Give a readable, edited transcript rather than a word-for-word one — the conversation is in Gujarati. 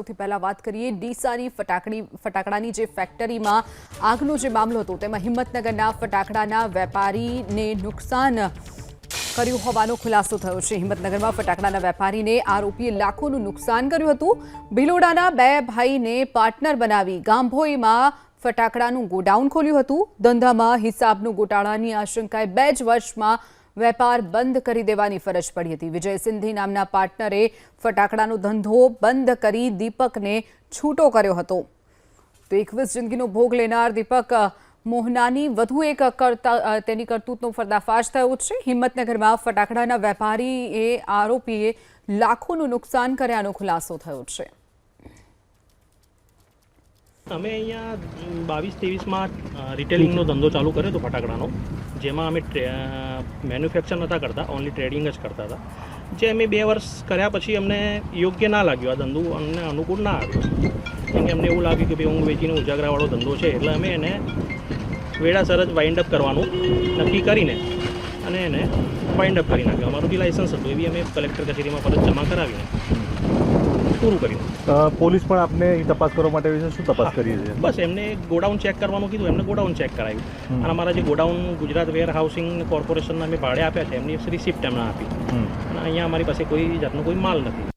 સૌથી પહેલા વાત કરીએ ડીસાની ફટાકડાની જે ફેક્ટરીમાં આગનો જે મામલો હતો તેમાં હિંમતનગરના ફટાકડાના વેપારીને નુકસાન કર્યું હોવાનો ખુલાસો થયો છે। હિંમતનગરમાં ફટાકડાના વેપારીને આરોપીએ લાખોનું નુકસાન કર્યું હતું। ભિલોડાના બે ભાઈને પાર્ટનર બનાવી ગામભોઈમાં ફટાકડાનું ગોડાઉન ખોલ્યું હતું। ધંધામાં હિસાબનું ગોટાળાની આશંકાએ 2 જ વર્ષમાં વેપાર બંધ કરી દેવાની ફરજ પડી હતી। વિજય સિંધી નામના પાર્ટનરે ફટાકડાનો ધંધો બંધ કરી દીપકને છૂટો કર્યો હતો। તો 21 જિંદગીનો ભોગ લેનાર દીપક મોહનાની વધુ એક તેની કરતૂતનો પર્દાફાશ થયો છે। હિંમતનગરમાં ફટાકડાના વેપારીએ આરોપીએ લાખોનું નુકસાન કર્યાનો ખુલાસો થયો છે। અમે અહીંયા 22-23માં રિટેલિંગનો ધંધો ચાલુ કર્યો હતો ફટાકડાનો, જેમાં અમે મેન્યુફેક્ચર નહોતા કરતા, ઓનલી ટ્રેડિંગ જ કરતા હતા। જે અમે 2 વર્ષ કર્યા પછી અમને યોગ્ય ના લાગ્યો, આ ધંધો અમને અનુકૂળ ના આવ્યો, કેમ કે અમને એવું લાગ્યું કે ભાઈ ઊંઘ વેચીને ઉજાગરાવાળો ધંધો છે, એટલે અમે એને વેળાસર જ વાઇન્ડ અપ કરવાનું નક્કી કરીને અને એને વાઇન્ડ અપ કરી નાખ્યું। અમારું જે લાઇસન્સ હતું એવી અમે કલેક્ટર કચેરીમાં પરત જમા કરાવીને પૂરું કર્યું। પોલીસ પણ આપને તપાસ કરવા માટે શું તપાસ કરી છે? બસ એમને ગોડાઉન ચેક કરવાનું કીધું, એમને ગોડાઉન ચેક કરાવ્યું અને અમારા જે ગોડાઉન ગુજરાત વેર હાઉસિંગ કોર્પોરેશનના અમે ભાડે આપ્યા છે એમની રિસિપ્ટ એમને આપી અને અહીંયા અમારી પાસે કોઈ જાતનો કોઈ માલ નથી।